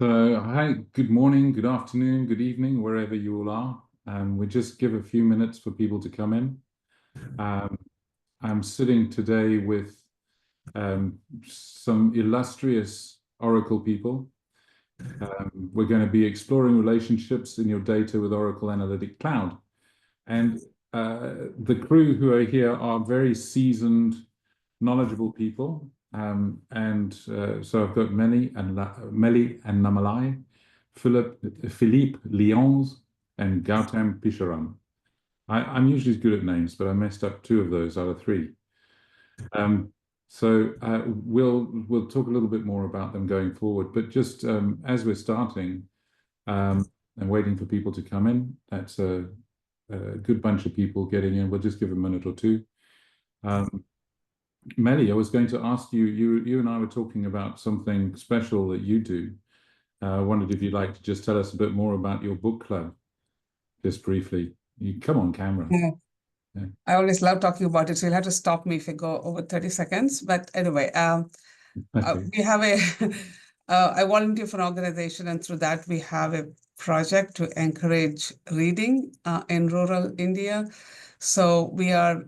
So, hi, good morning, good afternoon, good evening, wherever you all are. We just give a few minutes for people to come in. I'm sitting today with some illustrious Oracle people. We're going to be exploring relationships in your data with Oracle Analytic Cloud. And the crew who are here are very seasoned, knowledgeable people. So I've got Melli and Annamalai, Philippe Lyons, and Gautam Pisharam. I'm usually good at names, but I messed up two of those out of three. We'll talk a little bit more about them going forward. But just as we're starting and waiting for people to come in, that's a good bunch of people getting in. We'll just give a minute or two. Melli, I was going to ask you, you and I were talking about something special that you do. I wondered if you'd like to just tell us a bit more about your book club, just briefly. You come on camera. Yeah. Yeah. I always love talking about it, so you'll have to stop me if you go over 30 seconds. But anyway, Okay. we have I volunteer for an organization, and through that, we have a project to encourage reading in rural India. So we are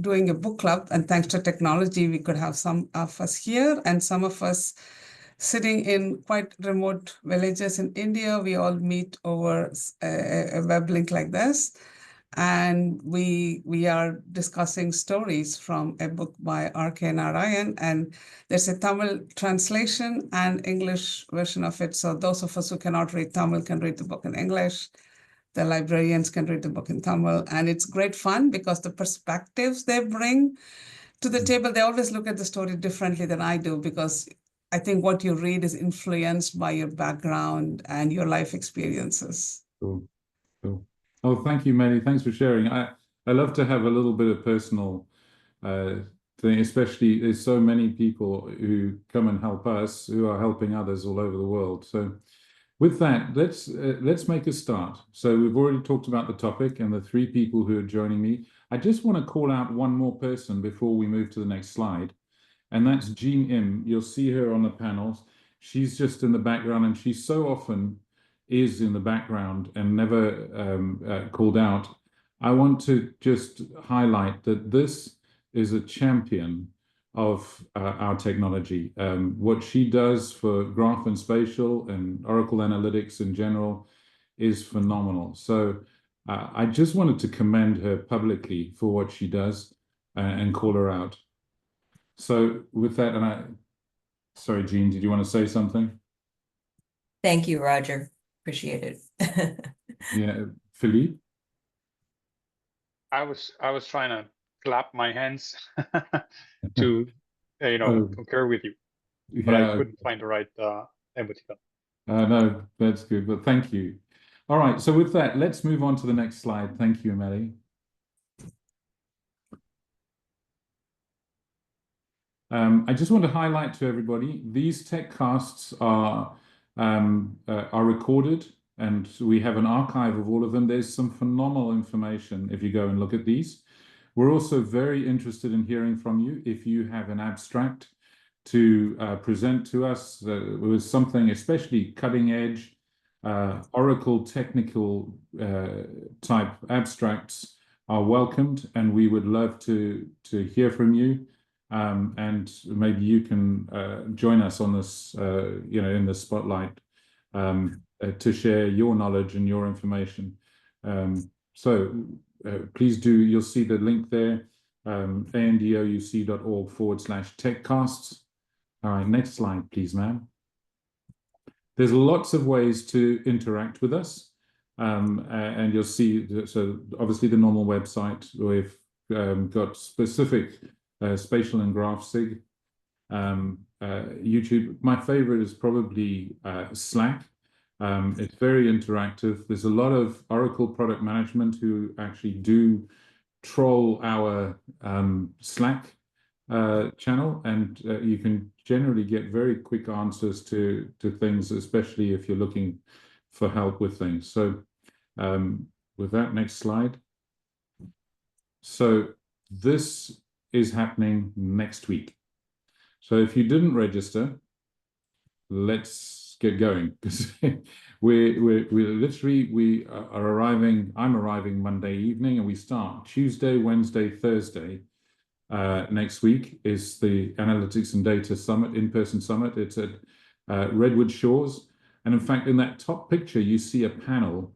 doing a book club, and thanks to technology, we could have some of us here and some of us sitting in quite remote villages in India. We all meet over a web link like this. And we are discussing stories from a book by R.K. Narayan, and there's a Tamil translation and English version of it. So those of us who cannot read Tamil can read the book in English. The librarians can read the book in Tamil, and it's great fun because the perspectives they bring to the table, they always look at the story differently than I do, because I think what you read is influenced by your background and your life experiences. Cool. Cool. Oh, thank you, Melli. Thanks for sharing. I love to have a little bit of personal thing, especially there's so many people who come and help us who are helping others all over the world. So with that, let's make a start. So we've already talked about the topic and the three people who are joining me. I just want to call out one more person before we move to the next slide, and that's Jean Im. You'll see her on the panels. She's just in the background, and she so often is in the background and never called out. I want to just highlight that this is a champion of our technology. What she does for graph and spatial and Oracle Analytics in general is phenomenal. So I just wanted to commend her publicly for what she does and call her out. So with that, sorry, Jean, did you want to say something? Thank you, Roger. Appreciate it. Yeah, Philippe? I was trying to clap my hands to concur with you, but I couldn't find the right emoticon. No, that's good, but thank you. All right, so with that, let's move on to the next slide. Thank you, Melli. I just want to highlight to everybody, these TechCasts are recorded, and we have an archive of all of them. There's some phenomenal information if you go and look at these. We're also very interested in hearing from you. If you have an abstract to present to us with something especially cutting edge, Oracle technical type abstracts are welcomed, and we would love to hear from you. And maybe you can join us on this, in the spotlight to share your knowledge and your information. Please do, you'll see the link there, andouc.org/techcasts. All right, next slide, please, ma'am. There's lots of ways to interact with us. And you'll see, so obviously the normal website, we've got specific spatial and graph sig, YouTube. My favorite is probably Slack. It's very interactive. There's a lot of Oracle product management who actually do troll our Slack channel, and you can generally get very quick answers to things, especially if you're looking for help with things. So with that, next slide. So this is happening next week. So if you didn't register, let's get going, because we literally are arriving. I'm arriving Monday evening, and we start Tuesday, Wednesday, Thursday. Next week is the Analytics and Data Summit, in-person summit. It's at Redwood Shores. And in fact, in that top picture, you see a panel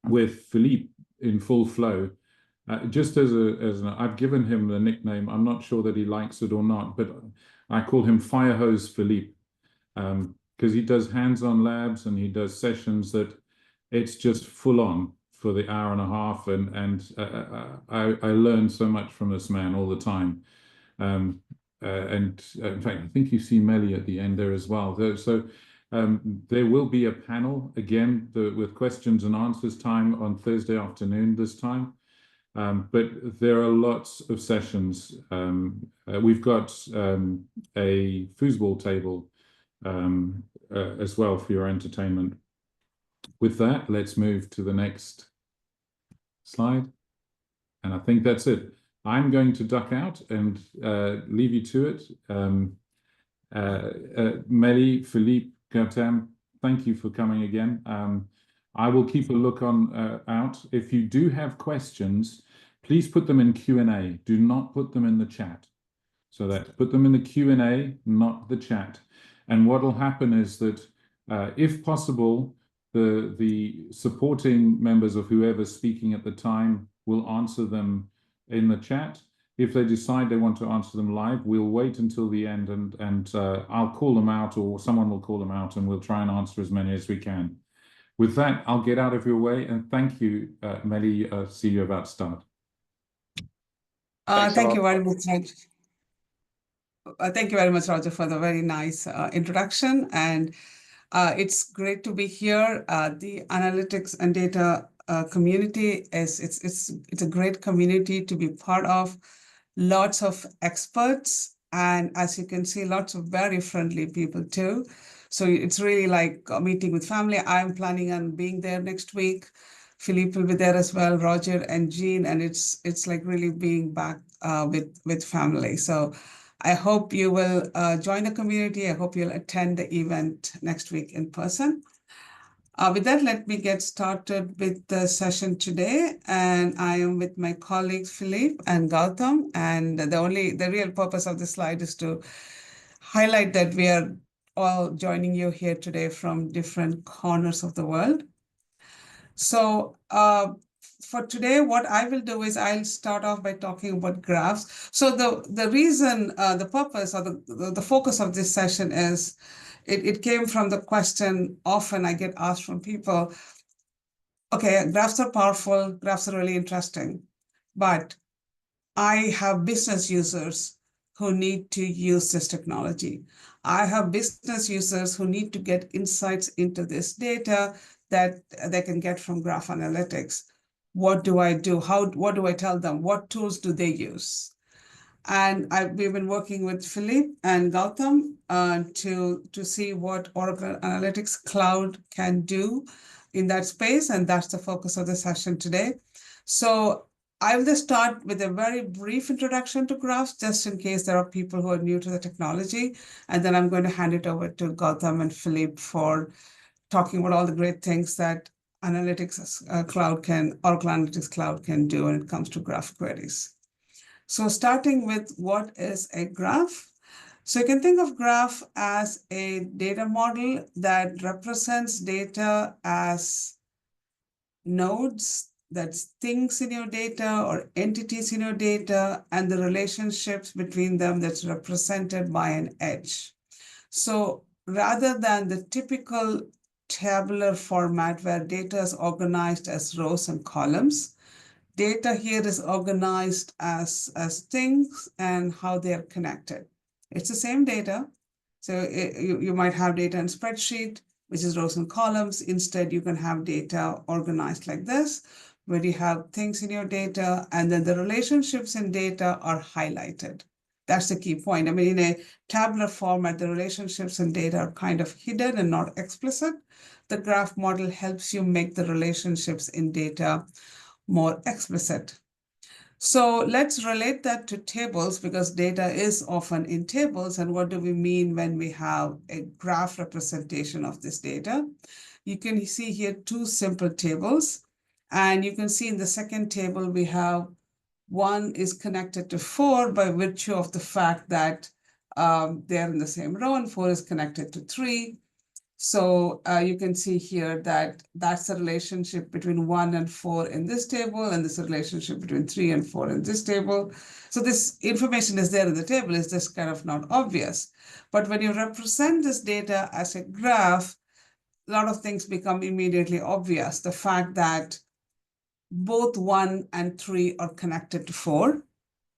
with Philippe in full flow. Just I've given him the nickname. I'm not sure that he likes it or not, but I call him Firehose Philippe, because he does hands-on labs and he does sessions that it's just full on for the hour and a half, and I learn so much from this man all the time. And in fact, I think you see Melli at the end there as well. So there will be a panel again with questions and answers time on Thursday afternoon this time. But there are lots of sessions. We've got a foosball table as well for your entertainment. With that, let's move to the next slide. And I think that's it. I'm going to duck out and leave you to it. Melli, Philippe, Gautam, thank you for coming again. I will keep a look out. If you do have questions, please put them in Q&A. Do not put them in the chat. So that put them in the Q&A, not the chat. And what will happen is that if possible, the supporting members of whoever's speaking at the time will answer them in the chat. If they decide they want to answer them live, we'll wait until the end, and I'll call them out, or someone will call them out, and we'll try and answer as many as we can. With that, I'll get out of your way, and thank you, Melli. See you about to start. Thank you very much, Roger. Thank you very much, Roger, for the very nice introduction. And it's great to be here. The analytics and data community it's a great community to be part of. Lots of experts, and as you can see, lots of very friendly people too. So it's really like a meeting with family. I'm planning on being there next week. Philippe will be there as well, Roger and Jean, and it's like really being back with family. So I hope you will join the community. I hope you'll attend the event next week in person. With that, let me get started with the session today. And I am with my colleagues, Philippe and Gautam. And the real purpose of this slide is to highlight that we are all joining you here today from different corners of the world. So for today, what I will do is I'll start off by talking about graphs. So the reason, the purpose, or the focus of this session is, it came from the question often I get asked from people, okay, graphs are powerful, graphs are really interesting, but I have business users who need to use this technology. I have business users who need to get insights into this data that they can get from graph analytics. What do I do? What do I tell them? What tools do they use? And we've been working with Philippe and Gautam to see what Oracle Analytics Cloud can do in that space. And that's the focus of the session today. So I will just start with a very brief introduction to graphs, just in case there are people who are new to the technology. And then I'm going to hand it over to Gautam and Philippe for talking about all the great things that Analytics Cloud Oracle Analytics Cloud can do when it comes to graph queries. So starting with what is a graph? So you can think of graph as a data model that represents data as nodes, that's things in your data or entities in your data, and the relationships between them that's represented by an edge. So rather than the typical tabular format where data is organized as rows and columns, data here is organized as things and how they are connected. It's the same data. So you might have data in spreadsheet, which is rows and columns. Instead, you can have data organized like this, where you have things in your data, and then the relationships in data are highlighted. That's the key point. I mean, in a tabular format, the relationships in data are kind of hidden and not explicit. The graph model helps you make the relationships in data more explicit. So let's relate that to tables because data is often in tables. And what do we mean when we have a graph representation of this data? You can see here two simple tables. And you can see in the second table, we have 1 is connected to 4 by virtue of the fact that they're in the same row, and 4 is connected to 3. So you can see here that that's the relationship between 1 and 4 in this table, and this relationship between 3 and 4 in this table. So this information is there in the table, it's just kind of not obvious. But when you represent this data as a graph, a lot of things become immediately obvious. The fact that both 1 and 3 are connected to 4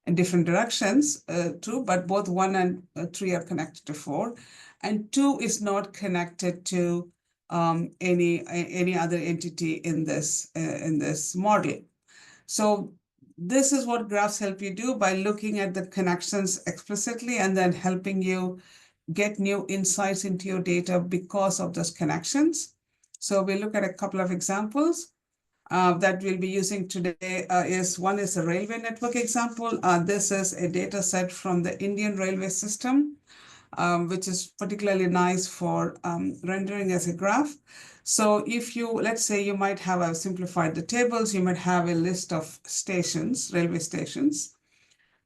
in different directions, true, but both 1 and 3 are connected to 4. And 2 is not connected to any other entity in this model. So this is what graphs help you do by looking at the connections explicitly and then helping you get new insights into your data because of those connections. So we look at a couple of examples that we'll be using today. One is a railway network example. This is a data set from the Indian railway system, which is particularly nice for rendering as a graph. So if let's say you might have, I've simplified the tables, you might have a list of stations, railway stations,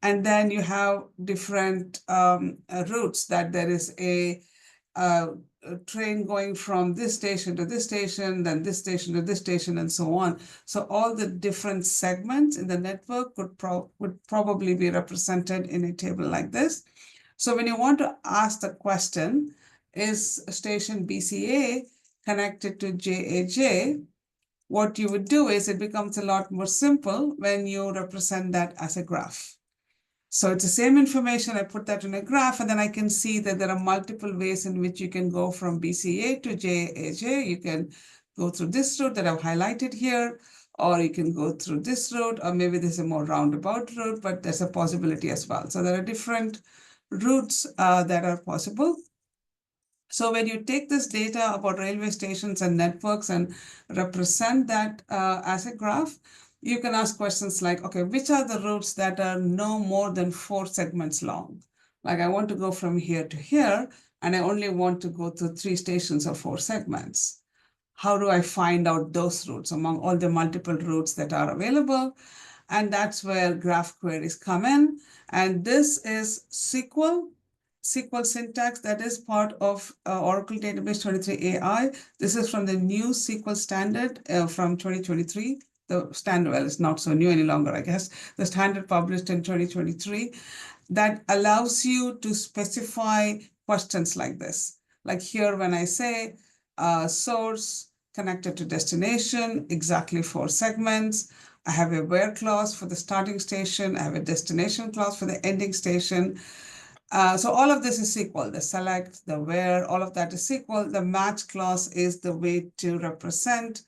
and then you have different routes that there is a train going from this station to this station, then this station to this station, and so on. So all the different segments in the network would probably be represented in a table like this. So when you want to ask the question, is station BCA connected to JAJ? What you would do is it becomes a lot more simple when you represent that as a graph. So it's the same information, I put that in a graph, and then I can see that there are multiple ways in which you can go from BCA to JAJ. You can go through this route that I've highlighted here, or you can go through this route, or maybe there's a more roundabout route, but there's a possibility as well. So there are different routes that are possible. So when you take this data about railway stations and networks and represent that as a graph, you can ask questions like, okay, which are the routes that are no more than 4 segments long? Like I want to go from here to here, and I only want to go to 3 stations or 4 segments. How do I find out those routes among all the multiple routes that are available? And that's where graph queries come in. And this is SQL syntax that is part of Oracle Database 23 AI. This is from the new SQL standard from 2023. The standard, well, it's not so new any longer, I guess. The standard published in 2023 that allows you to specify questions like this. Like here, when I say source connected to destination, exactly 4 segments. I have a where clause for the starting station. I have a destination clause for the ending station. So all of this is SQL, the select, the where, all of that is SQL. The match clause is the way to represent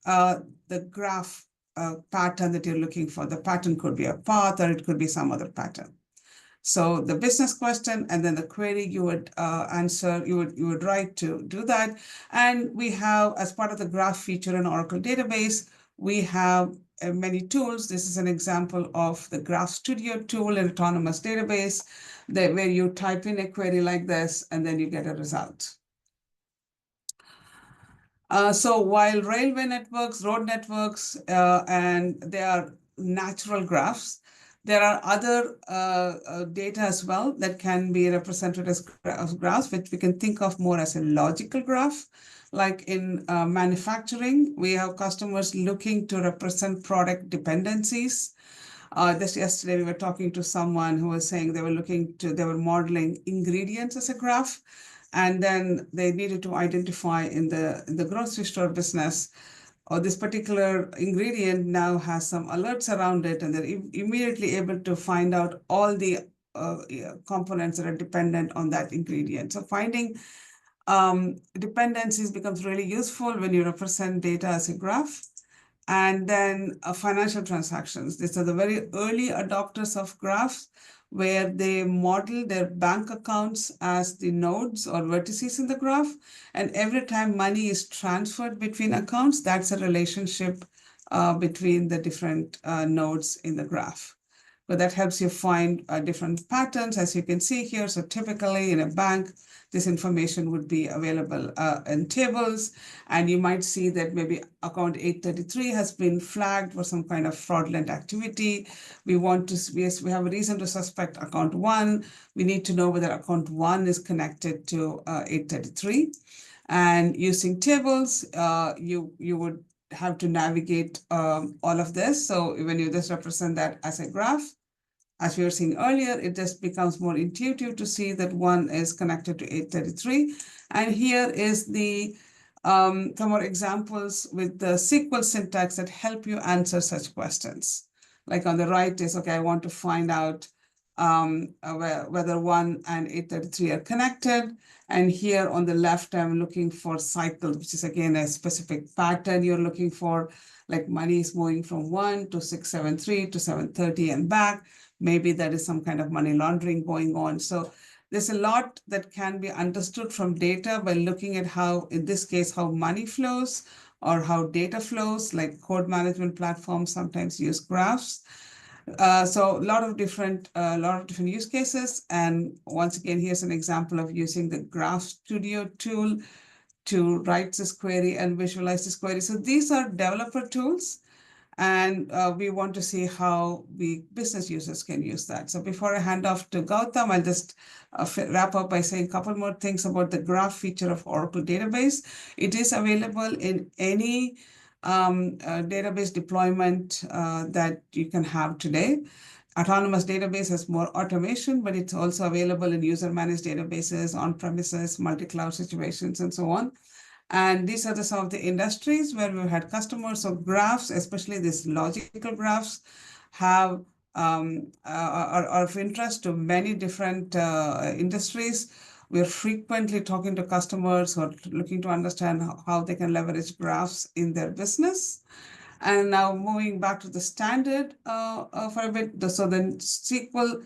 the graph pattern that you're looking for. The pattern could be a path or it could be some other pattern. So the business question and then the query you would answer, you would write to do that. And we have, as part of the graph feature in Oracle database, we have many tools. This is an example of the Graph Studio tool in Autonomous Database, where you type in a query like this and then you get a result. So while railway networks, road networks, and they are natural graphs, there are other data as well that can be represented as graphs, which we can think of more as a logical graph. Like in manufacturing, we have customers looking to represent product dependencies. Just yesterday, we were talking to someone who was saying they were modeling ingredients as a graph. And then they needed to identify in the grocery store business, or this particular ingredient now has some alerts around it, and they're immediately able to find out all the components that are dependent on that ingredient. So finding dependencies becomes really useful when you represent data as a graph. And then financial transactions. These are the very early adopters of graphs, where they model their bank accounts as the nodes or vertices in the graph. And every time money is transferred between accounts, that's a relationship between the different nodes in the graph. But that helps you find different patterns, as you can see here. So typically in a bank, this information would be available in tables, and you might see that maybe account 833 has been flagged for some kind of fraudulent activity. We have a reason to suspect account 1. We need to know whether account 1 is connected to 833. And using tables, you would have to navigate all of this. So when you just represent that as a graph, as we were seeing earlier, it just becomes more intuitive to see that 1 is connected to 833. And here is some more examples with the SQL syntax that help you answer such questions. Like on the right is, okay, I want to find out whether 1 and 833 are connected. And here on the left, I'm looking for cycles, which is again a specific pattern you're looking for, like money is moving from 1 to 673 to 730 and back. Maybe there is some kind of money laundering going on. So there's a lot that can be understood from data by looking at how, in this case, how money flows or how data flows, like code management platforms sometimes use graphs. So a lot of different use cases. And once again, here's an example of using the Graph Studio tool to write this query and visualize this query. So these are developer tools, and we want to see how business users can use that. So before I hand off to Gautam, I'll just wrap up by saying a couple more things about the graph feature of Oracle database. It is available in any database deployment that you can have today. Autonomous database has more automation, but it's also available in user-managed databases, on-premises, multi-cloud situations, and so on. And these are some of the industries where we've had customers. So graphs, especially these logical graphs, are of interest to many different industries. We're frequently talking to customers who are looking to understand how they can leverage graphs in their business. And now moving back to the standard for a bit. So the SQL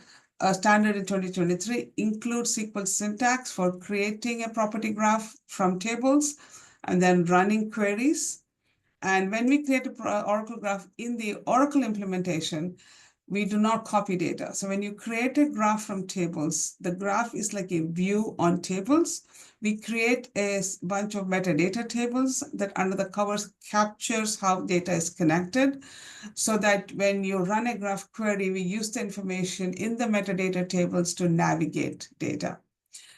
standard in 2023 includes SQL syntax for creating a property graph from tables and then running queries. And when we create an Oracle graph in the Oracle implementation, we do not copy data. So when you create a graph from tables, the graph is like a view on tables. We create a bunch of metadata tables that under the covers captures how data is connected, so that when you run a graph query, we use the information in the metadata tables to navigate data.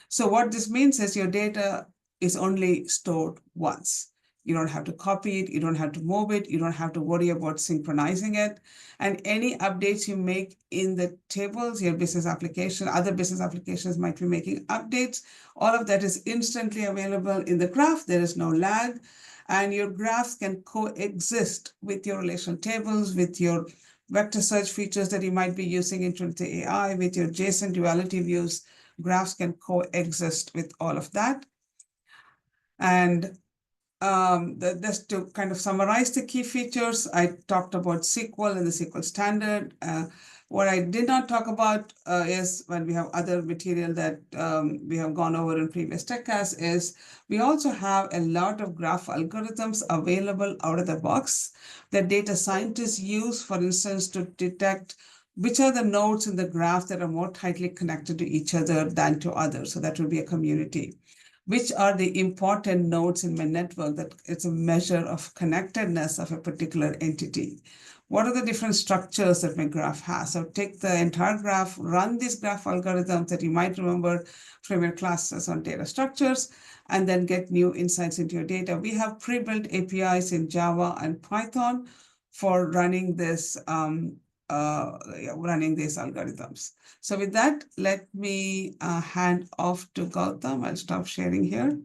So what this means is your data is only stored once. You don't have to copy it, you don't have to move it, you don't have to worry about synchronizing it. And any updates you make in the tables, your business application, other business applications might be making updates. All of that is instantly available in the graph. There is no lag. And your graphs can coexist with your relational tables, with your vector search features that you might be using in Trinity AI, with your JSON duality views. Graphs can coexist with all of that. And just to kind of summarize the key features, I talked about SQL and the SQL standard. What I did not talk about is, when we have other material that we have gone over in previous TechCast, is we also have a lot of graph algorithms available out of the box that data scientists use, for instance, to detect which are the nodes in the graph that are more tightly connected to each other than to others. So that would be a community. Which are the important nodes in my network that it's a measure of connectedness of a particular entity? What are the different structures that my graph has? So take the entire graph, run these graph algorithms that you might remember from your classes on data structures, and then get new insights into your data. We have pre-built APIs in Java and Python for running this running these algorithms. So with that, let me hand off to Gautam. I'll stop sharing here.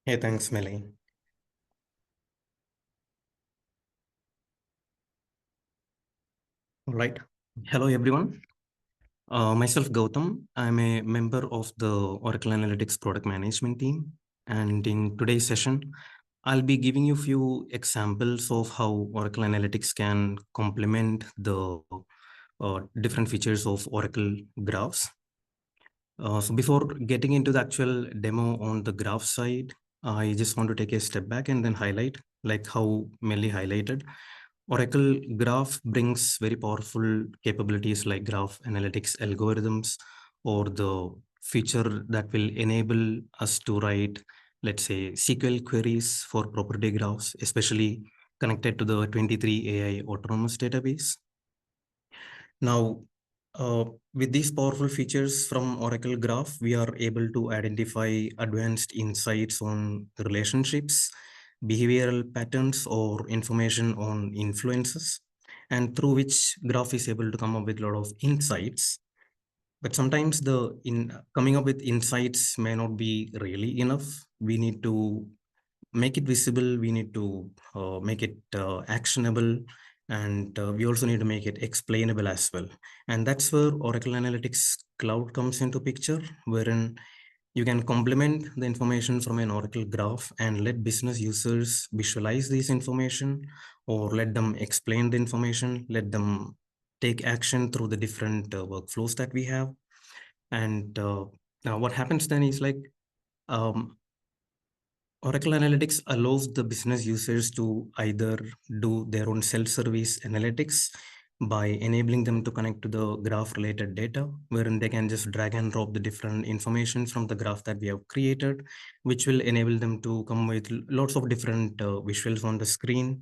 Hey, thanks, Melli. All right. Hello, everyone. Myself, Gautam. I'm a member of the Oracle Analytics product management team. And in today's session, I'll be giving you a few examples of how Oracle Analytics can complement the different features of Oracle graphs. So before getting into the actual demo on the graph side, I just want to take a step back and then highlight, like how Melli highlighted. Oracle Graph brings very powerful capabilities like graph analytics algorithms, or the feature that will enable us to write, let's say, SQL queries for property graphs, especially connected to the 23 AI autonomous database. Now, with these powerful features from Oracle Graph, we are able to identify advanced insights on relationships, behavioral patterns, or information on influences, and through which Graph is able to come up with a lot of insights. But sometimes coming up with insights may not be really enough. We need to make it visible. We need to make it actionable, and we also need to make it explainable as well. And that's where Oracle Analytics Cloud comes into picture, wherein you can complement the information from an Oracle Graph and let business users visualize this information, or let them explain the information, let them take action through the different workflows that we have. And now what happens then is like, Oracle Analytics allows the business users to either do their own self-service analytics by enabling them to connect to the graph-related data, wherein they can just drag and drop the different information from the graph that we have created, which will enable them to come with lots of different visuals on the screen.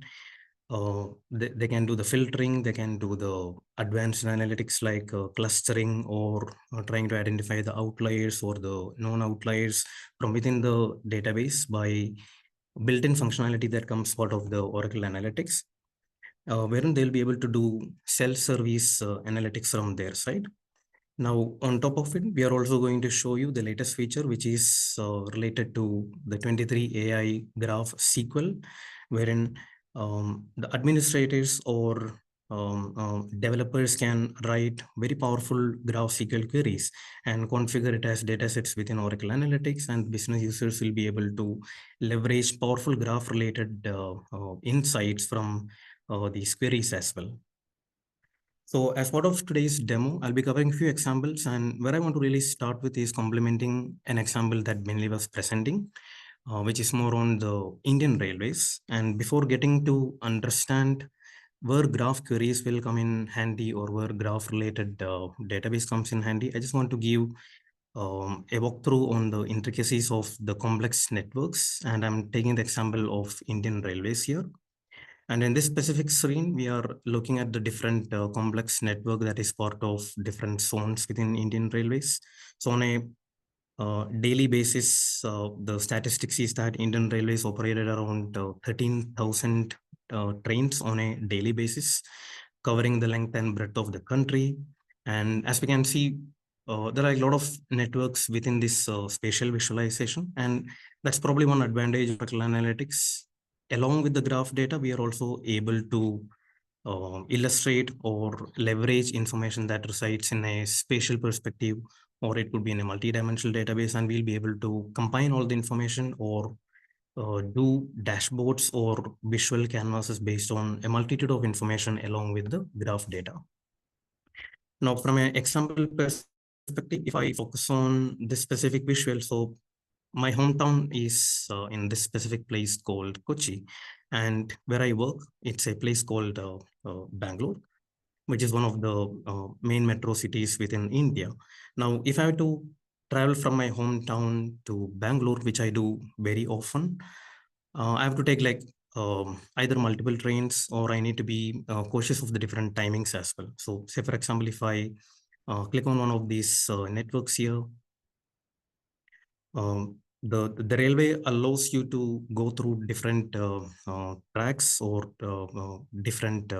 They can do the filtering, they can do the advanced analytics like clustering, or trying to identify the outliers or the known outliers from within the database by built-in functionality that comes out of the Oracle Analytics, wherein they'll be able to do self-service analytics from their side. Now, on top of it, we are also going to show you the latest feature, which is related to the 23 AI graph SQL, wherein the administrators or developers can write very powerful graph SQL queries and configure it as datasets within Oracle Analytics, and business users will be able to leverage powerful graph related insights from these queries as well. So as part of today's demo, I'll be covering a few examples, and where I want to really start with is complementing an example that Melli was presenting, which is more on the Indian Railways. And before getting to understand where graph queries will come in handy, or where graph related database comes in handy, I just want to give a walkthrough on the intricacies of the complex networks. And I'm taking the example of Indian Railways here. And in this specific screen, we are looking at the different complex network that is part of different zones within Indian Railways. So on a daily basis, the statistics is that Indian Railways operated around 13,000 trains on a daily basis, covering the length and breadth of the country. And as we can see, there are a lot of networks within this spatial visualization. And that's probably one advantage of Oracle Analytics. Along with the graph data, we are also able to illustrate or leverage information that resides in a spatial perspective, or it could be in a multi-dimensional database, and we'll be able to combine all the information, or do dashboards or visual canvases based on a multitude of information along with the graph data. Now, from an example perspective, if I focus on this specific visual, so my hometown is in this specific place called Kochi, and where I work, it's a place called Bangalore, which is one of the main metro cities within India. Now, if I have to travel from my hometown to Bangalore, which I do very often, I have to take like either multiple trains, or I need to be cautious of the different timings as well. So say, for example, if I click on one of these networks here, the railway allows you to go through different tracks, or different,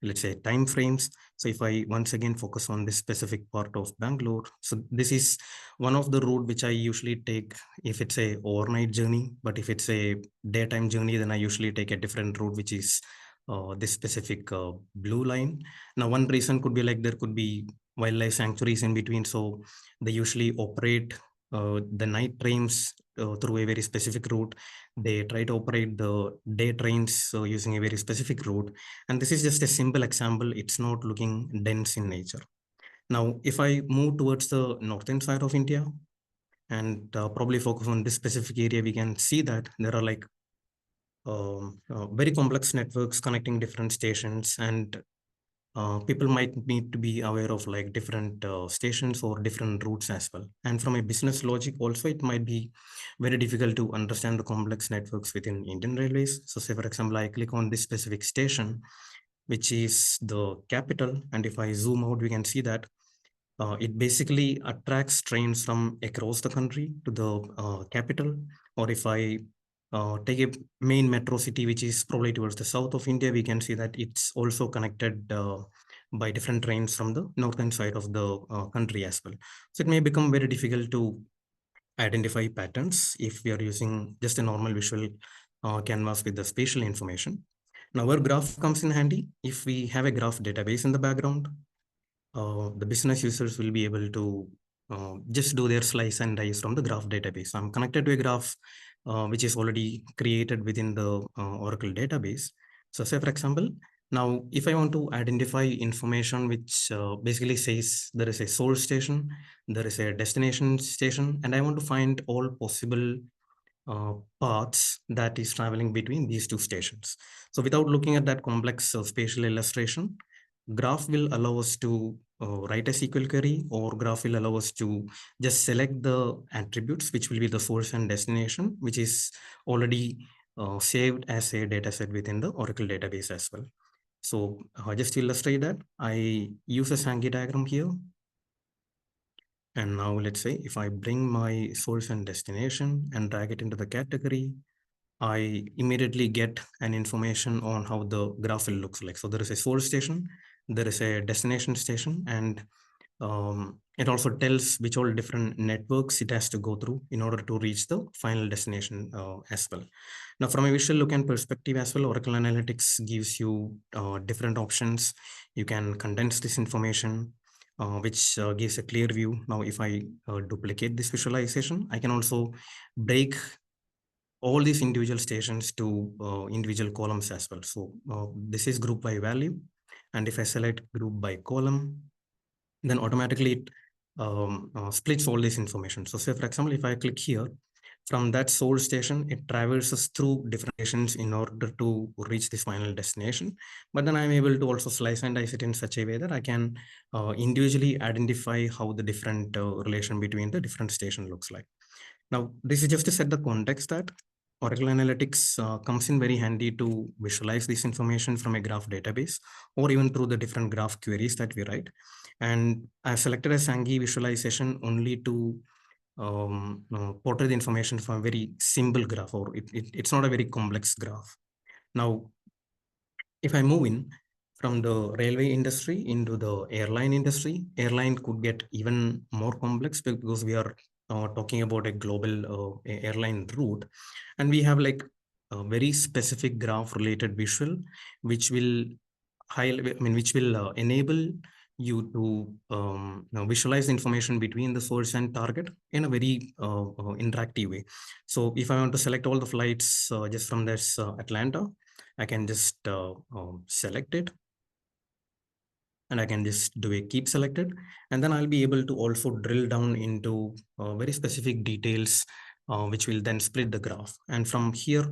let's say, time frames. So if I once again focus on this specific part of Bangalore, so this is one of the route which I usually take if it's a overnight journey. But if it's a daytime journey, then I usually take a different route, which is this specific blue line. Now, one reason could be like there could be wildlife sanctuaries in between, so they usually operate the night trains through a very specific route. They try to operate the day trains using a very specific route. And this is just a simple example. It's not looking dense in nature. Now, if I move towards the northern side of India, and probably focus on this specific area, we can see that there are like very complex networks connecting different stations, and people might need to be aware of like different stations or different routes as well. And from a business logic also, it might be very difficult to understand the complex networks within Indian Railways. So say, for example, I click on this specific station, which is the capital. And if I zoom out, we can see that it basically attracts trains from across the country to the capital. Or if I take a main metro city, which is probably towards the south of India, we can see that it's also connected by different trains from the northern side of the country as well. So it may become very difficult to identify patterns if we are using just a normal visual canvas with the spatial information. Now our graph comes in handy if we have a graph database in the background. The business users will be able to just do their slice and dice from the graph database. I'm connected to a graph which is already created within the Oracle database. So say, for example, now if I want to identify information which basically says there is a source station, there is a destination station, and I want to find all possible paths that is traveling between these two stations. So without looking at that complex spatial illustration, graph will allow us to write a SQL query, or graph will allow us to just select the attributes, which will be the source and destination, which is already saved as a data set within the Oracle database as well. So just to illustrate that, I use a Sankey diagram here. And now let's say if I bring my source and destination and drag it into the category, I immediately get an information on how the graph will looks like. So there is a source station, there is a destination station, and it also tells which all different networks it has to go through in order to reach the final destination as well. Now, from a visual look and perspective as well, Oracle Analytics gives you different options. You can condense this information, which gives a clear view. Now, if I duplicate this visualization, I can also break all these individual stations to individual columns as well. So this is group by value. And if I select group by column, then automatically it splits all this information. So say, for example, if I click here, from that source station, it traverses through different stations in order to reach this final destination. But then I'm able to also slice and dice it in such a way that I can individually identify how the different relation between the different station looks like. Now, this is just to set the context that Oracle Analytics comes in very handy to visualize this information from a graph database, or even through the different graph queries that we write. And I've selected a Sankey visualization only to portray the information from a very simple graph, or it's not a very complex graph. Now, if I move in from the railway industry into the airline industry, airline could get even more complex because we are talking about a global airline route, and we have like a very specific graph related visual, which will enable you to visualize the information between the source and target in a very interactive way. So if I want to select all the flights just from this Atlanta, I can just select it, and I can just do a keep selected, and then I'll be able to also drill down into very specific details, which will then split the graph. And from here,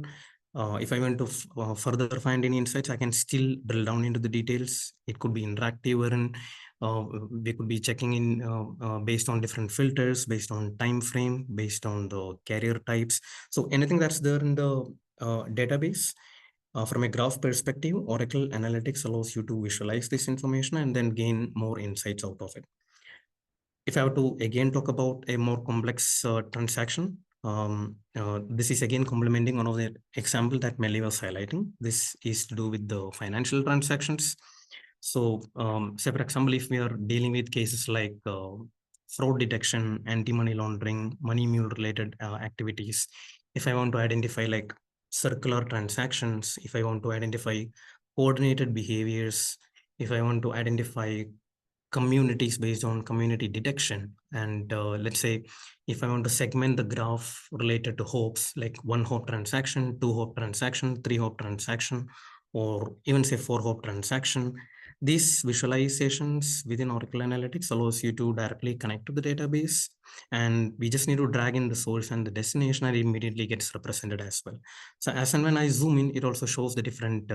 if I want to further find any insights, I can still drill down into the details. It could be interactive, wherein we could be checking in based on different filters, based on time frame, based on the carrier types. So anything that's there in the database. From a graph perspective, Oracle Analytics allows you to visualize this information and then gain more insights out of it. If I have to again talk about a more complex transaction, this is again complementing one of the example that Melli was highlighting. This is to do with the financial transactions. So say, for example, if we are dealing with cases like fraud detection, anti-money laundering, money mule related activities, if I want to identify like circular transactions, if I want to identify coordinated behaviors, if I want to identify communities based on community detection, and let's say if I want to segment the graph related to hopes, like 1 hope transaction, 2 hope transaction, 3 hope transaction, or even say 4 hope transaction, These visualizations within Oracle Analytics allows you to directly connect to the database, and we just need to drag in the source and the destination, and it immediately gets represented as well. So as and when I zoom in, it also shows the different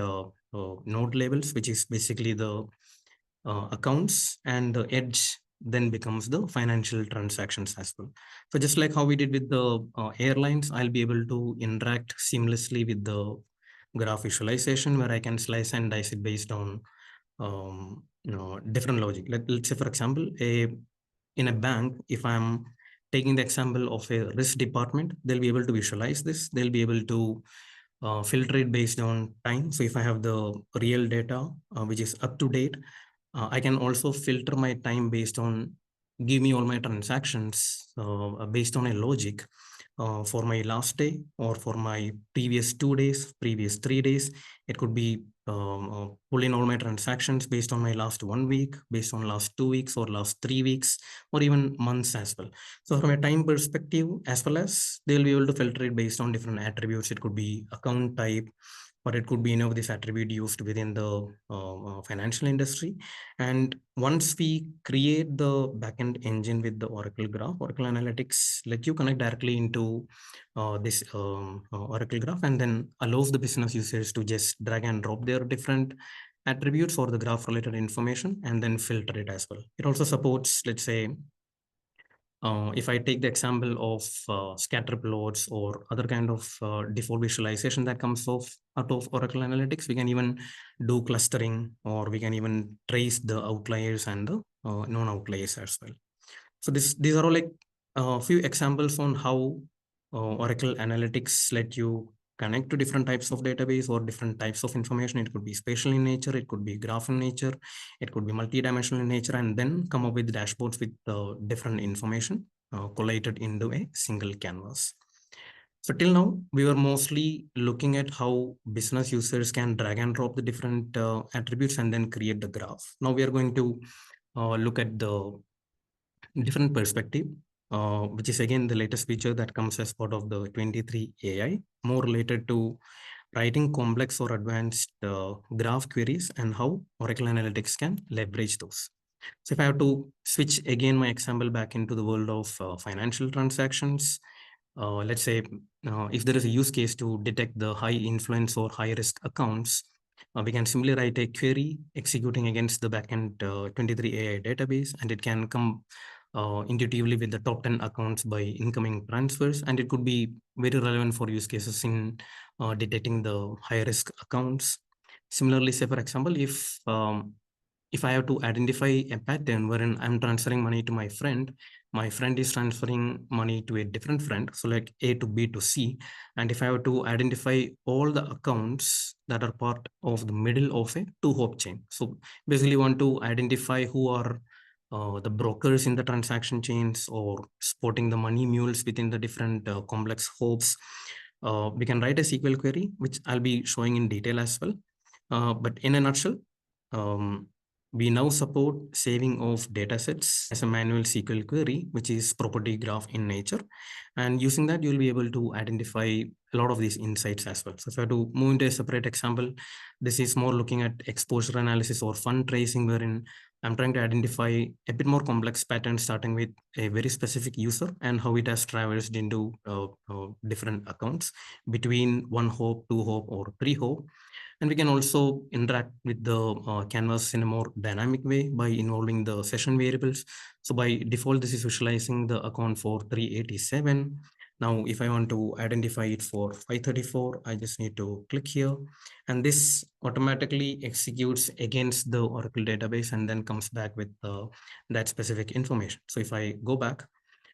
node labels, which is basically the accounts, and the edge then becomes the financial transactions as well. So just like how we did with the airlines, I'll be able to interact seamlessly with the graph visualization, where I can slice and dice it based on different logic. Let's say, for example, in a bank, if I'm taking the example of a risk department, they'll be able to visualize this. They'll be able to filter it based on time. So if I have the real data, which is up to date, I can also filter my time based on, give me all my transactions based on a logic for my last day or for my previous 2 days, previous 3 days. It could be pull in all my transactions based on my last 1 week, based on last 2 weeks or last 3 weeks, or even months as well. So from a time perspective, as well as they'll be able to filter it based on different attributes. It could be account type, or it could be this attribute used within the financial industry. And once we create the backend engine with the Oracle Graph, Oracle Analytics let you connect directly into this Oracle Graph, and then allows the business users to just drag and drop their different attributes or the graph related information and then filter it as well. It also supports, let's say, if I take the example of scatter plots or other kind of default visualization that comes out of Oracle Analytics, we can even do clustering, or we can even trace the outliers and the non-outliers as well. So these are all like a few examples on how Oracle Analytics let you connect to different types of database or different types of information. It could be spatial in nature, it could be graph in nature, it could be multidimensional in nature, and then come up with dashboards with different information collated into a single canvas. So till now, we were mostly looking at how business users can drag and drop the different attributes and then create the graph. Now we are going to look at the different perspective, which is again the latest feature that comes as part of the 23 AI, more related to writing complex or advanced graph queries and how Oracle Analytics can leverage those. So if I have to switch again my example back into the world of financial transactions, let's say if there is a use case to detect the high influence or high risk accounts, we can simply write a query executing against the backend 23 AI database, and it can come intuitively with the top 10 accounts by incoming transfers, and it could be very relevant for use cases in detecting the high risk accounts. Similarly, say for example, if I have to identify a pattern wherein I'm transferring money to my friend is transferring money to a different friend, so like A to B to C, and if I have to identify all the accounts that are part of the middle of a two-hop chain, so basically want to identify who are the brokers in the transaction chains or supporting the money mules within the different complex hopes, we can write a SQL query, which I'll be showing in detail as well. But in a nutshell, we now support saving of datasets as a manual SQL query, which is property graph in nature. And using that, you'll be able to identify a lot of these insights as well. So if I have to move into a separate example, this is more looking at exposure analysis or fund tracing, wherein I'm trying to identify a bit more complex patterns, starting with a very specific user and how it has traversed into different accounts between 1 hop, 2 hop, or 3 hop. And we can also interact with the canvas in a more dynamic way by involving the session variables. So by default, this is visualizing the account for 387. Now, if I want to identify it for 534, I just need to click here. And this automatically executes against the Oracle database and then comes back with that specific information. So if I go back,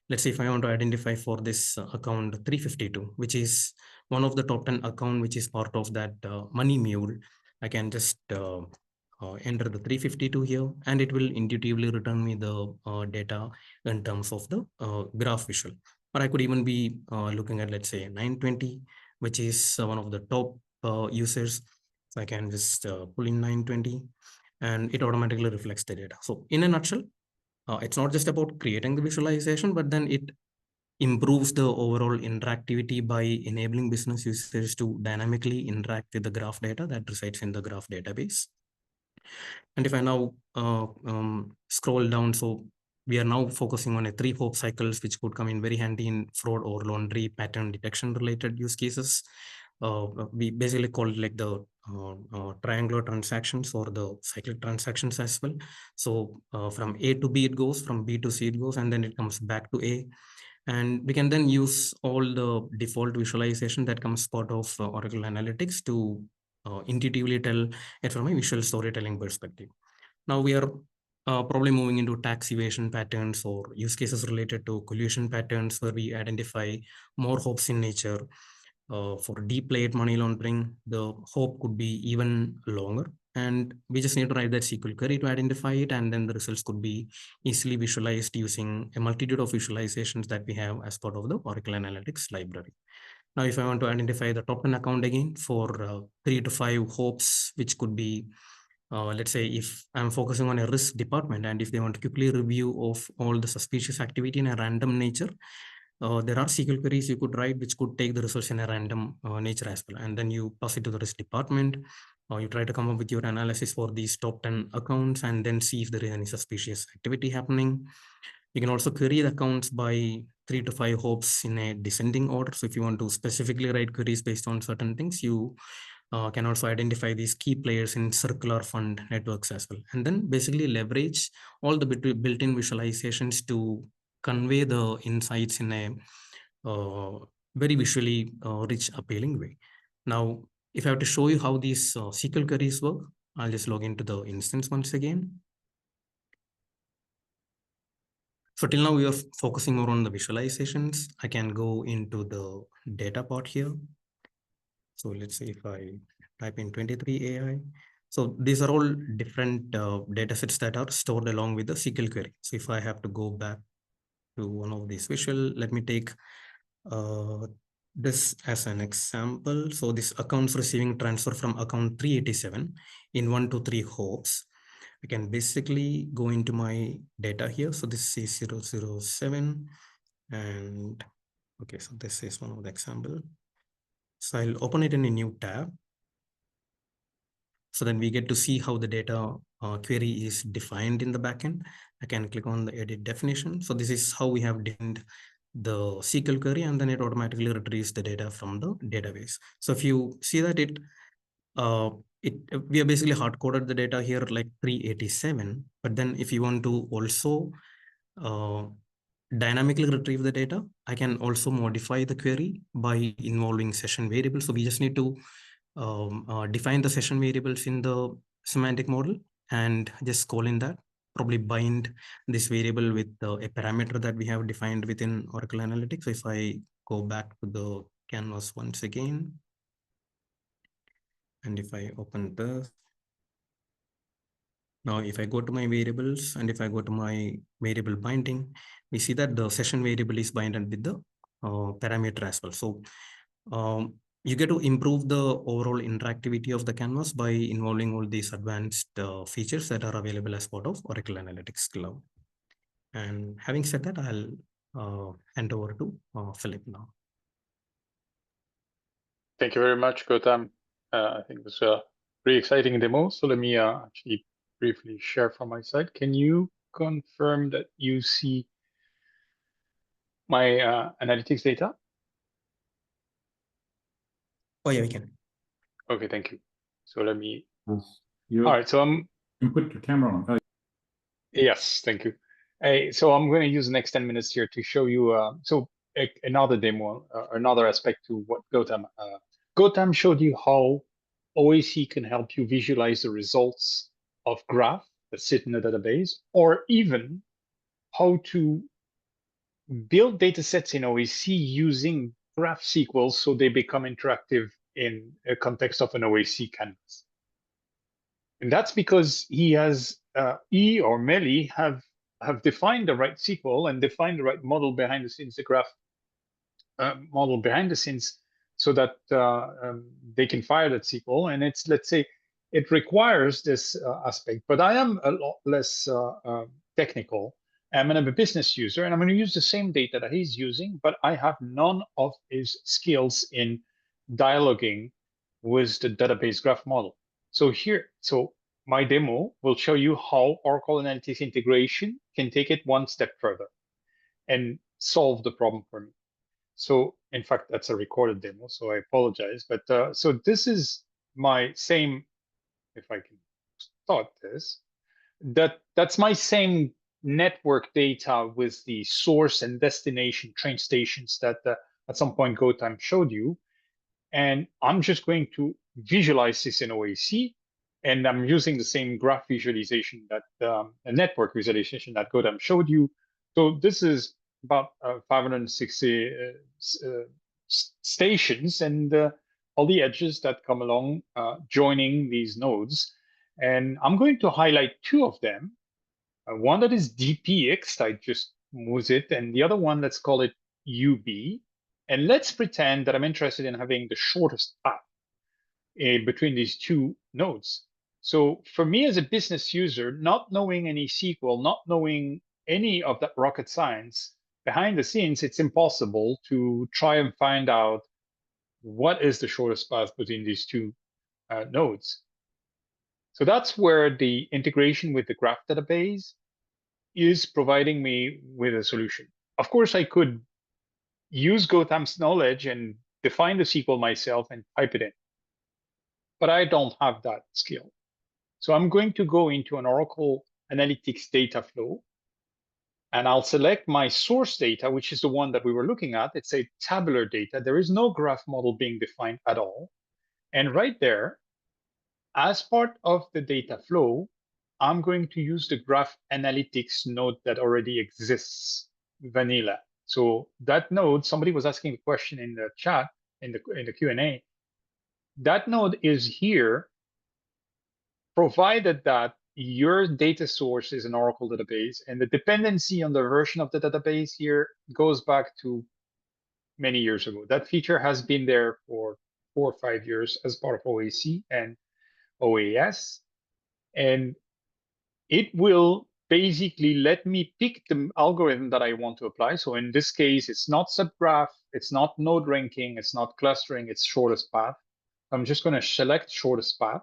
let's say if I want to identify for this account 352, which is one of the top 10 account, which is part of that money mule, I can just enter the 352 here, and it will intuitively return me the data in terms of the graph visual. Or I could even be looking at, let's say 920, which is one of the top users. So I can just pull in 920 and it automatically reflects the data. So in a nutshell, it's not just about creating the visualization, but then it improves the overall interactivity by enabling business users to dynamically interact with the graph data that resides in the graph database. And if I now scroll down, so we are now focusing on 3 hope cycles, which could come in very handy in fraud or laundry pattern detection related use cases. We basically call it like the triangular transactions or the cyclic transactions as well. So from A to B it goes, from B to C it goes, and then it comes back to A. And we can then use all the default visualization that comes part of Oracle Analytics to intuitively tell it from a visual storytelling perspective. Now we are probably moving into tax evasion patterns or use cases related to collusion patterns, where we identify more hopes in nature. For deep layered money laundering, the hope could be even longer, and we just need to write that SQL query to identify it, and then the results could be easily visualized using a multitude of visualizations that we have as part of the Oracle Analytics library. Now, if I want to identify the top 10 account again for 3 to 5 hopes, which could be, let's say, if I'm focusing on a risk department, and if they want to quickly review of all the suspicious activity in a random nature, there are SQL queries you could write which could take the results in a random nature as well. And then you pass it to the risk department. You try to come up with your analysis for these top 10 accounts and then see if there is any suspicious activity happening. You can also query the accounts by 3 to 5 hopes in a descending order. So if you want to specifically write queries based on certain things, you can also identify these key players in circular fund networks as well. And then basically leverage all the built-in visualizations to convey the insights in a very visually rich, appealing way. Now, if I have to show you how these SQL queries work, I'll just log into the instance once again. So till now we are focusing more on the visualizations. I can go into the data part here. So let's see if I type in 23 AI. So these are all different data sets that are stored along with the SQL query. So if I have to go back to one of these visual, let me take this as an example. So this accounts receiving transfer from account 387 in 1 to 3 hopes. I can basically go into my data here. So this is 007 and okay, so this is one of the example. So I'll open it in a new tab. So then we get to see how the data query is defined in the backend. I can click on the edit definition. So this is how we have defined the SQL query, and then it automatically retrieves the data from the database. So if you see that we have basically hard coded the data here like 387, but then if you want to also dynamically retrieve the data, I can also modify the query by involving session variables. So we just need to define the session variables in the semantic model and just call in that, probably bind this variable with a parameter that we have defined within Oracle Analytics. So if I go back to the canvas once again, and if I open this, now if I go to my variables and if I go to my variable binding, we see that the session variable is binded with the parameter as well. So you get to improve the overall interactivity of the canvas by involving all these advanced features that are available as part of Oracle Analytics Cloud. And having said that, I'll hand over to Philippe now. Thank you very much, Gautam. I think it was a pretty exciting demo. So let me actually briefly share from my side. Can you confirm that you see my analytics data? Oh yeah, we can. Okay, thank you. So let me. All right, so you can put the camera on. Yes, thank you. So I'm going to use the next 10 minutes here to show you another demo, another aspect to what Gautam showed you how OAC can help you visualize the results of graph that sit in a database, or even how to build data sets in OAC using graph SQL so they become interactive in a context of an OAC canvas. And that's because he or Melli have defined the right SQL and defined the right model behind the scenes, the graph model behind the scenes, so that they can fire that SQL. And it's, let's say, it requires this aspect. But I am a lot less technical. I'm a business user, and I'm going to use the same data that he's using, but I have none of his skills in dialoguing with the database graph model. So my demo will show you how Oracle Analytics integration can take it one step further and solve the problem for me. So in fact, that's a recorded demo, so I apologize. But so this is my same, if I can start this, that's my same network data with the source and destination train stations that at some point Gautam showed you. And I'm just going to visualize this in OAC. And I'm using the same graph visualization that a network visualization that Gautam showed you. So this is about 560 stations and all the edges that come along joining these nodes. And I'm going to highlight two of them. One that is DPX, I just moved it, and the other one, let's call it UB. And let's pretend that I'm interested in having the shortest path between these two nodes. So for me as a business user, not knowing any SQL, not knowing any of that rocket science, behind the scenes, it's impossible to try and find out what is the shortest path between these two nodes. So that's where the integration with the graph database is providing me with a solution. Of course, I could use Gautam's knowledge and define the SQL myself and type it in, but I don't have that skill. So I'm going to go into an Oracle Analytics data flow, and I'll select my source data, which is the one that we were looking at. It's a tabular data. There is no graph model being defined at all. And right there, as part of the data flow, I'm going to use the graph analytics node that already exists, vanilla. So that node, somebody was asking a question in the chat, in the Q&A. That node is here, provided that your data source is an Oracle database, and the dependency on the version of the database here goes back to many years ago. That feature has been there for 4 or 5 years as part of OAC and OAS. And it will basically let me pick the algorithm that I want to apply. So in this case, it's not subgraph, it's not node ranking, it's not clustering, it's shortest path. I'm just going to select shortest path,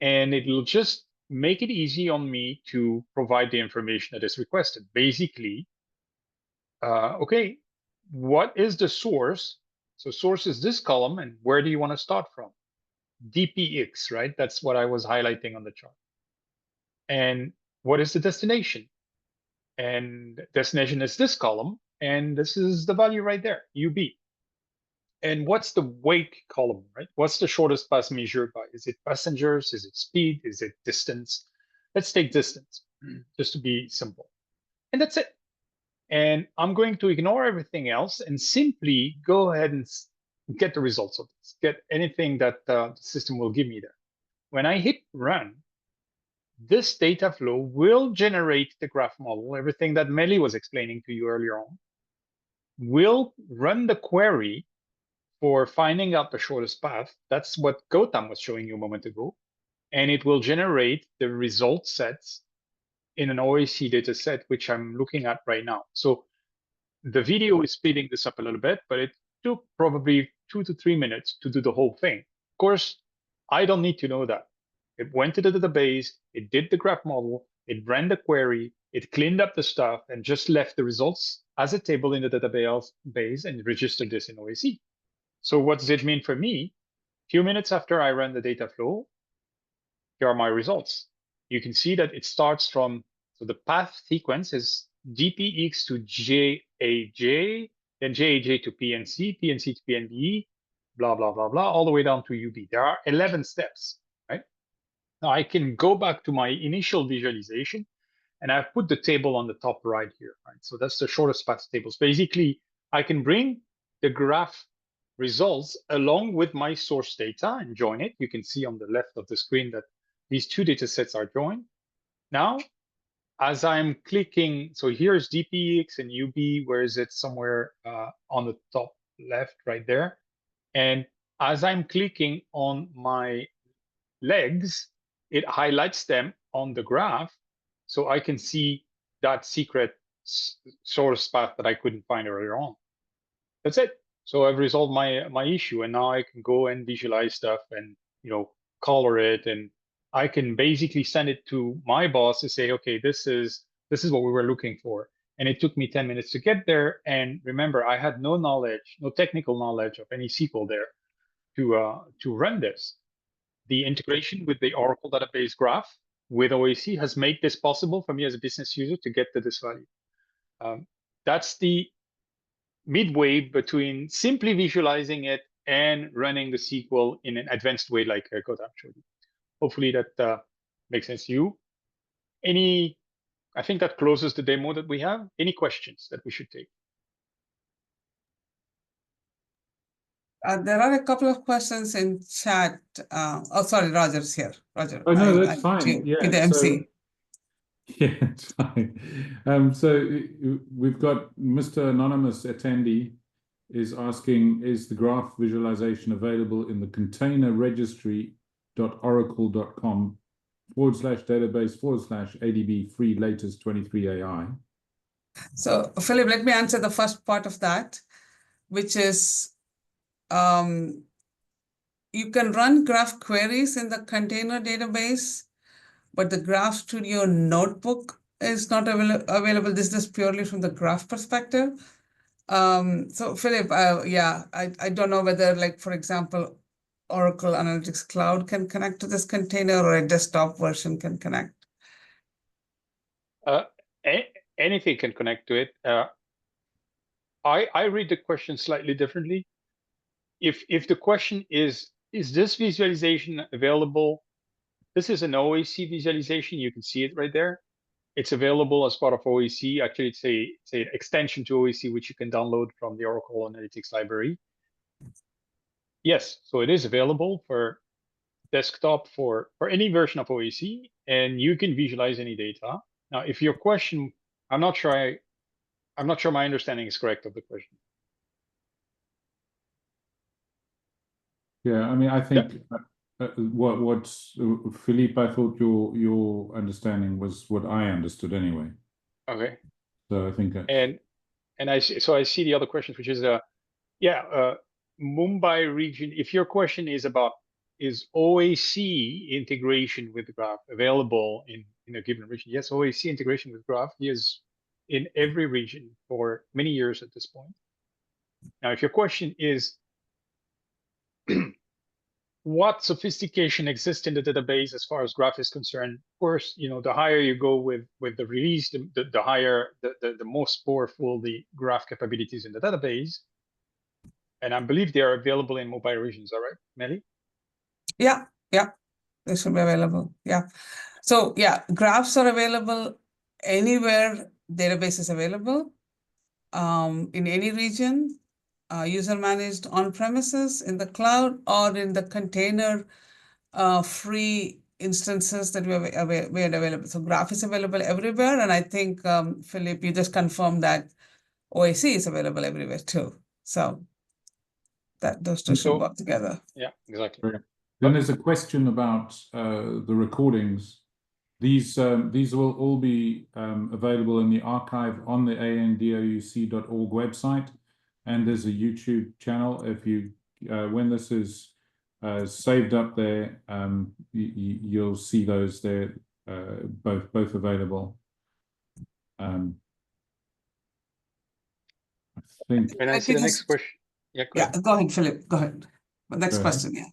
and it will just make it easy on me to provide the information that is requested. Basically, okay, what is the source? So source is this column, and where do you want to start from? DPX, right? That's what I was highlighting on the chart. And what is the destination? And destination is this column, and this is the value right there, UB. And what's the weight column, right? What's the shortest path measured by? Is it passengers? Is it speed? Is it distance? Let's take distance, just to be simple. And that's it. And I'm going to ignore everything else and simply go ahead and get the results of this, get anything that the system will give me there. When I hit run, this data flow will generate the graph model, everything that Melli was explaining to you earlier on, will run the query for finding out the shortest path. That's what Gautam was showing you a moment ago. And it will generate the result sets in an OAC data set, which I'm looking at right now. So the video is speeding this up a little bit, but it took probably 2 to 3 minutes to do the whole thing. Of course, I don't need to know that. It went to the database, it did the graph model, it ran the query, it cleaned up the stuff, and just left the results as a table in the database and registered this in OAC. So what does it mean for me? A few minutes after I run the data flow, here are my results. You can see that it starts from, so the path sequence is DPX to JAJ, then JAJ to PNC, PNC to PNBE, blah, blah, blah, blah, all the way down to UB. There are 11 steps, right? Now I can go back to my initial visualization, and I've put the table on the top right here, right? So that's the shortest path tables. Basically, I can bring the graph results along with my source data and join it. You can see on the left of the screen that these two data sets are joined. Now, as I'm clicking, so here's DPX and UB, where is it? Somewhere on the top left, right there. And as I'm clicking on my legs, it highlights them on the graph, so I can see that secret source path that I couldn't find earlier on. That's it. So I've resolved my issue, and now I can go and visualize stuff and color it, and I can basically send it to my boss to say, okay, this is what we were looking for. And it took me 10 minutes to get there. And remember, I had no knowledge, no technical knowledge of any SQL there to run this. The integration with the Oracle database graph with OAC has made this possible for me as a business user to get to this value. That's the midway between simply visualizing it and running the SQL in an advanced way like Gautam showed you. Hopefully that makes sense to you. I think that closes the demo that we have. Any questions that we should take? There are a couple of questions in chat. Oh, sorry, Roger's here. Roger. Oh, no, that's fine. Be Yeah, the MC. yeah, it's fine. So we've got Mr. Anonymous attendee is asking, is the graph visualization available in the container registry.oracle.com/database/ADB free latest 23 AI? So, Philippe, let me answer the first part of that, which is you can run graph queries in the container database, but the Graph Studio notebook is not available. This is purely from the graph perspective. So Philippe, yeah, I don't know whether, like, for example, Oracle Analytics Cloud can connect to this container or a desktop version can connect. Anything can connect to it. I read the question slightly differently. If the question is this visualization available? This is an OAC visualization. You can see it right there. It's available as part of OAC. Actually, it's an extension to OAC, which you can download from the Oracle Analytics library. Yes, so it is available for desktop for any version of OAC, and you can visualize any data. Now, if your question, I'm not sure my understanding is correct of the question. Yeah, I mean, I think what Philippe, I thought your understanding was what I understood anyway. Okay. So I think and I see the other questions, which is Mumbai region. If your question is about is OAC integration with Graph available in a given region? Yes, OAC integration with Graph is in every region for many years at this point. Now, if your question is what sophistication exists in the database as far as Graph is concerned, of course, the higher you go with the release, the higher, the most powerful the Graph capabilities in the database. And I believe they are available in mobile regions, all right, Melli? Yeah, they should be available. Yeah. So yeah, graphs are available anywhere database is available, in any region, user managed on premises, in the cloud, or in the container free instances that we had available. So graph is available everywhere. And I think, Philippe, you just confirmed that OAC is available everywhere too. So that those two should work together. Yeah, exactly. Then there's a question about the recordings. These will all be available in the archive on the AnDOUC.org website, and there's a YouTube channel. If you when this is saved up there, you'll see those there, both available. I think. And I see the next question. Yeah, go ahead, Philippe. Go ahead. The next question, yeah.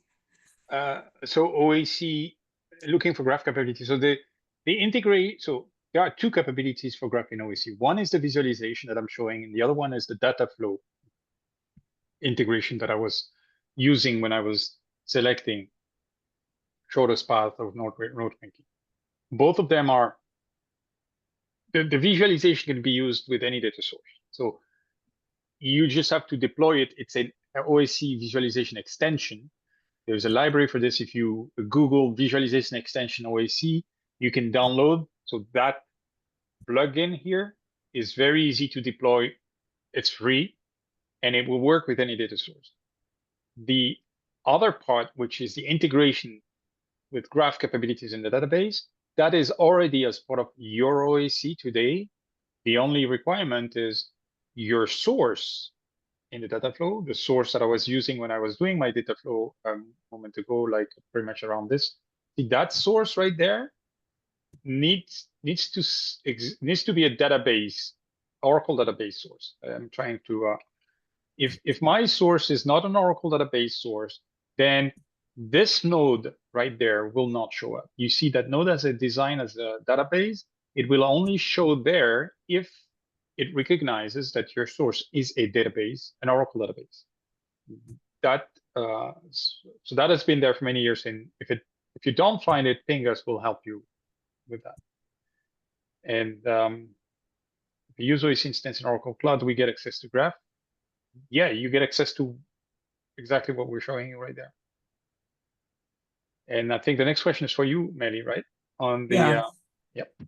So OAC looking for graph capability. So they integrate. So there are two capabilities for graph in OAC. One is the visualization that I'm showing, and the other one is the data flow integration that I was using when I was selecting shortest path of node ranking. Both of them are the visualization can be used with any data source. So you just have to deploy it. It's an OAC visualization extension. There's a library for this. If you Google visualization extension OAC, you can download. So that plugin here is very easy to deploy. It's free, and it will work with any data source. The other part, which is the integration with graph capabilities in the database, that is already as part of your OAC today. The only requirement is your source in the data flow, the source that I was using when I was doing my data flow a moment ago, like pretty much around this, See that source right there needs to be a database, Oracle database source. I'm trying to if my source is not an Oracle database source, then this node right there will not show up. You see that node as a design as a database, it will only show there if it recognizes that your source is a database, an Oracle database. That so that has been there for many years. And if you don't find it, ping us, we'll help you with that. And if you use OAC instance in Oracle Cloud, we get access to Graph. Yeah, you get access to exactly what we're showing you right there. And I think the next question is for you, Melli, right? On the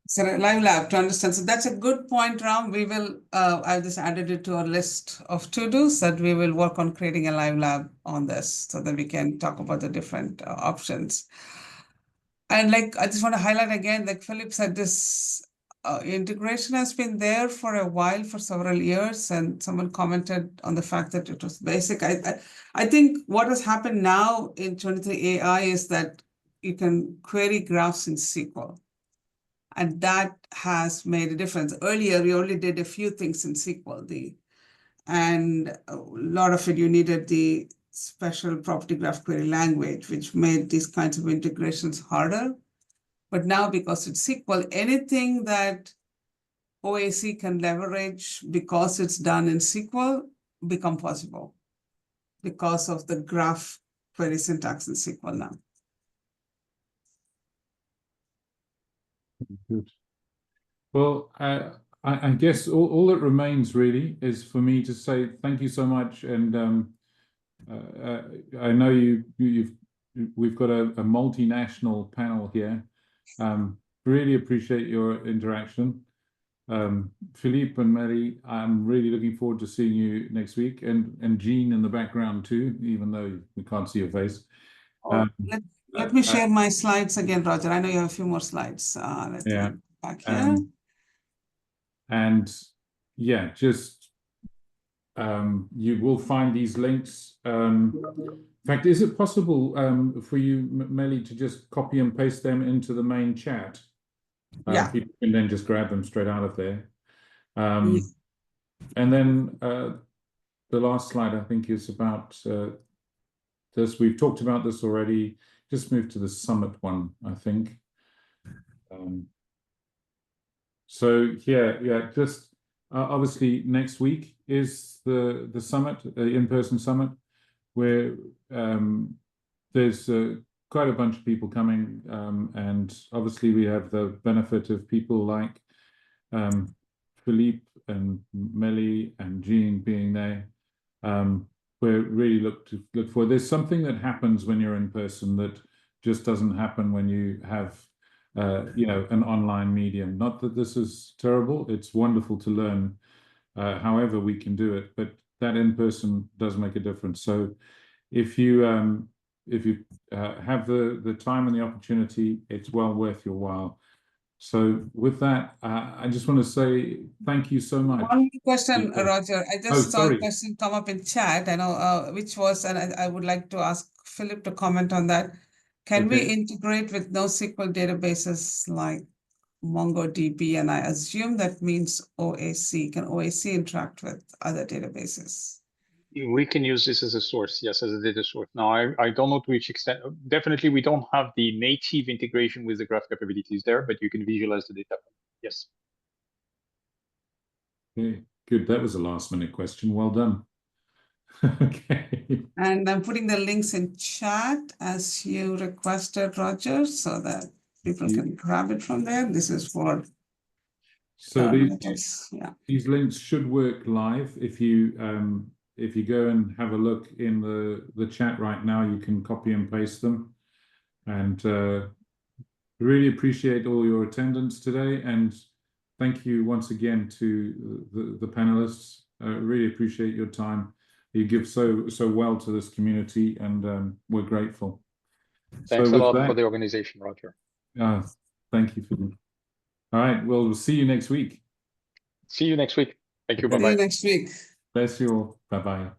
So live lab to understand. So that's a good point, Ram. We will, I've just added it to our list of to-dos that we will work on creating a live lab on this so that we can talk about the different options. And like, I just want to highlight again, like Philippe said, this integration has been there for a while, for several years, and someone commented on the fact that it was basic. I think what has happened now in 23 AI is that you can query graphs in SQL. And that has made a difference. Earlier, we only did a few things in SQL, and a lot of it you needed the special property graph query language, which made these kinds of integrations harder. But now, because it's SQL, anything that OAC can leverage because it's done in SQL become possible because of the graph query syntax in SQL now. Good. Well, I guess all that remains really is for me to say thank you so much, and I know we've got a multinational panel here. Really appreciate your interaction, Philippe and Melli. I'm really looking forward to seeing you next week, and Jean in the background too, even though we can't see your face. Let me share my slides again, Roger. I know you have a few more slides. Let's go back here. And yeah, just you will find these links. In fact, is it possible for you, Melli, to just copy and paste them into the main chat? People can then just grab them straight out of there. And then the last slide, I think, is about this. We've talked about this already. Just move to the summit one, I think. So yeah, just obviously next week is the summit, the in-person summit, where there's quite a bunch of people coming, and obviously we have the benefit of people like Philippe and Melli and Jean being there. We're really look for. There's something that happens when you're in person that just doesn't happen when you have an online medium. Not that this is terrible, it's wonderful to learn however we can do it, but that in person does make a difference. So if you have the time and the opportunity, it's well worth your while. So with that, I just want to say thank you so much. One question, Roger. I just saw sorry. a question come up in chat, I know, which was, and I would like to ask Philippe to comment on that. Can we integrate with NoSQL databases like MongoDB? And I assume that means OAC. Can OAC interact with other databases? We can use this as a source, yes, as a data source. Now, I don't know to which extent. Definitely, we don't have the native integration with the graph capabilities there, but you can visualize the data. Yes. Okay, good. That was a last-minute question. Well done. Okay. And I'm putting the links in chat as you requested, Roger, so that people can grab it from there. This is for these links should work live. If you go and have a look in the chat right now, you can copy and paste them. And really appreciate all your attendance today, and thank you once again to the panelists. Really appreciate your time. You give so well to this community, and we're grateful. Thanks a lot for the organization, Roger. Thank you for that. All right, well, we'll see you next week. See you next week. Thank you. Bye-bye. See you next week. Bless you all. Bye-bye.